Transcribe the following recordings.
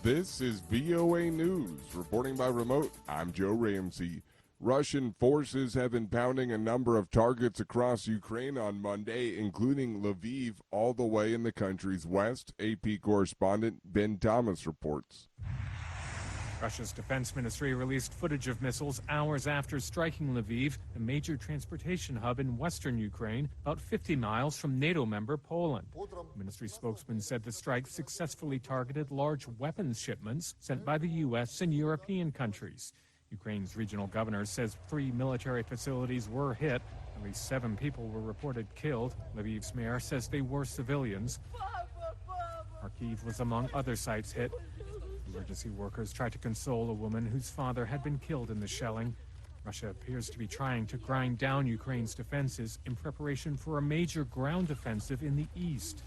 This is VOA News. Reporting by remote, I'm Joe Ramsey. Russian forces have been pounding a number of targets across Ukraine on Monday, including Lviv, all the way in the country's west, AP correspondent Ben Thomas reports. Russia's defense ministry released footage of missiles hours after striking Lviv, a major transportation hub in western Ukraine, about 50 miles from NATO member Poland. The ministry spokesman said the strike successfully targeted large weapons shipments sent by the U.S. and European countries. Ukraine's regional governor says 3 military facilities were hit. At least 7 people were reported killed. Lviv's mayor says they were civilians. Kharkiv was among other sites hit. Emergency workers tried to console a woman whose father had been killed in the shelling. Russia appears to be trying to grind down Ukraine's defenses in preparation for a major ground offensive in the east.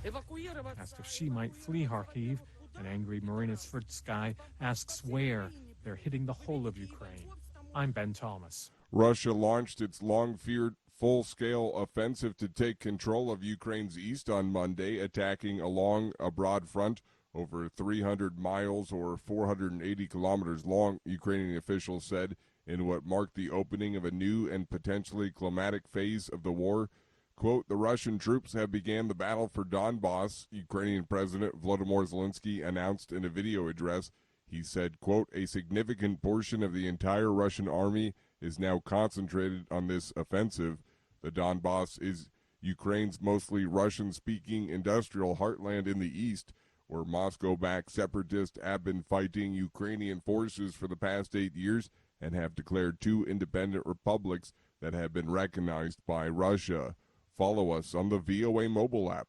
Asked if she might flee Kharkiv, an angry Marina Svrtsky asks where. They're hitting the whole of Ukraine. I'm Ben Thomas. Russia launched its long-feared full-scale offensive to take control of Ukraine's east on Monday, attacking along a broad front over 300 miles or 480 kilometers long, Ukrainian officials said, in what marked the opening of a new and potentially climatic phase of the war. Quote, the Russian troops have began the battle for Donbass, Ukrainian President Volodymyr Zelensky announced in a video address. He said, quote, a significant portion of the entire Russian army is now concentrated on this offensive. The Donbass is Ukraine's mostly Russian-speaking industrial heartland in the east, where Moscow-backed separatists have been fighting Ukrainian forces for the past 8 years and have declared 2 independent republics that have been recognized by Russia. Follow us on the VOA mobile app.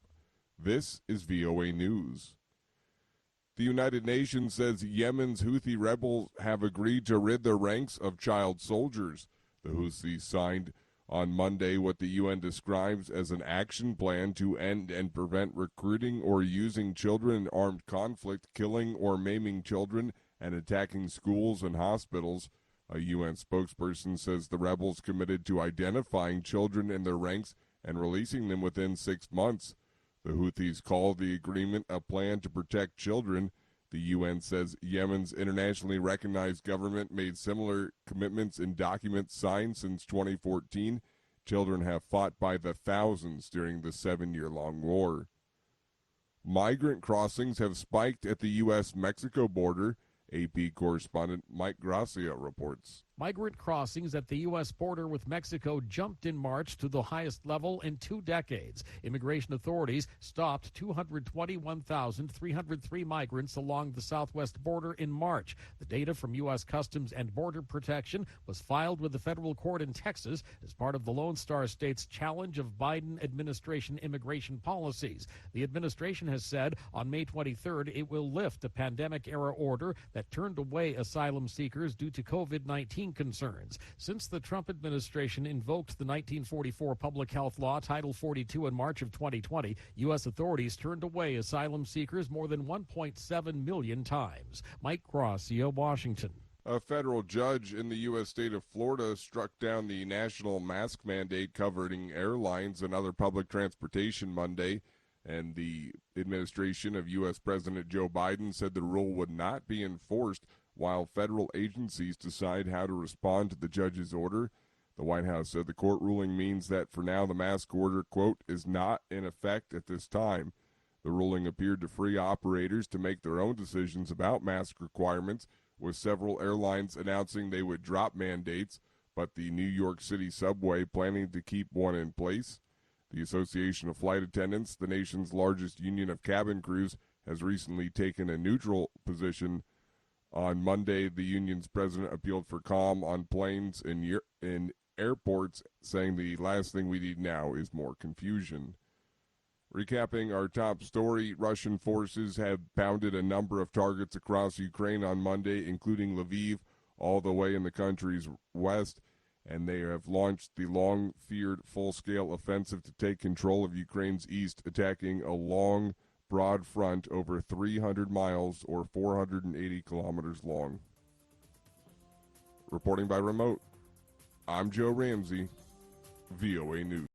This is VOA News. The United Nations says Yemen's Houthi rebels have agreed to rid their ranks of child soldiers. The Houthis signed on Monday what the UN describes as an action plan to end and prevent recruiting or using children in armed conflict, killing or maiming children, and attacking schools and hospitals. A UN spokesperson says the rebels committed to identifying children in their ranks and releasing them within 6 months. The Houthis call the agreement a plan to protect children. The UN says Yemen's internationally recognized government made similar commitments in documents signed since 2014. Children have fought by the thousands during the 7-year-long war. Migrant crossings have spiked at the U.S.-Mexico border. AP correspondent Mike Gracia reports. Migrant crossings at the U.S. border with Mexico jumped in March to the highest level in 2 decades. Immigration authorities stopped 221,303 migrants along the southwest border in March. The data from U.S. Customs and Border Protection was filed with the federal court in Texas as part of the Lone Star State's challenge of Biden administration immigration policies. The administration has said on May 23rd it will lift a pandemic-era order that turned away asylum seekers due to COVID-19 concerns. Since the Trump administration invoked the 1944 public health law, Title 42, in March of 2020, U.S. authorities turned away asylum seekers more than 1.7 million times. Mike Gracia, Washington. A federal judge in the U.S. state of Florida struck down the national mask mandate covering airlines and other public transportation Monday, and the administration of U.S. President Joe Biden said the rule would not be enforced while federal agencies decide how to respond to the judge's order. The White House said the court ruling means that for now the mask order, quote, is not in effect at this time. The ruling appeared to free operators to make their own decisions about mask requirements, with several airlines announcing they would drop mandates, but the New York City subway planning to keep one in place. The Association of Flight Attendants, the nation's largest union of cabin crews, has recently taken a neutral position. On Monday, the union's president appealed for calm on planes in airports, saying the last thing we need now is more confusion. Recapping our top story, Russian forces have pounded a number of targets across Ukraine on Monday, including Lviv, all the way in the country's west, and they have launched the long-feared full-scale offensive to take control of Ukraine's east, attacking a long, broad front over 300 miles or 480 kilometers long. Reporting by remote, I'm Joe Ramsey, VOA News.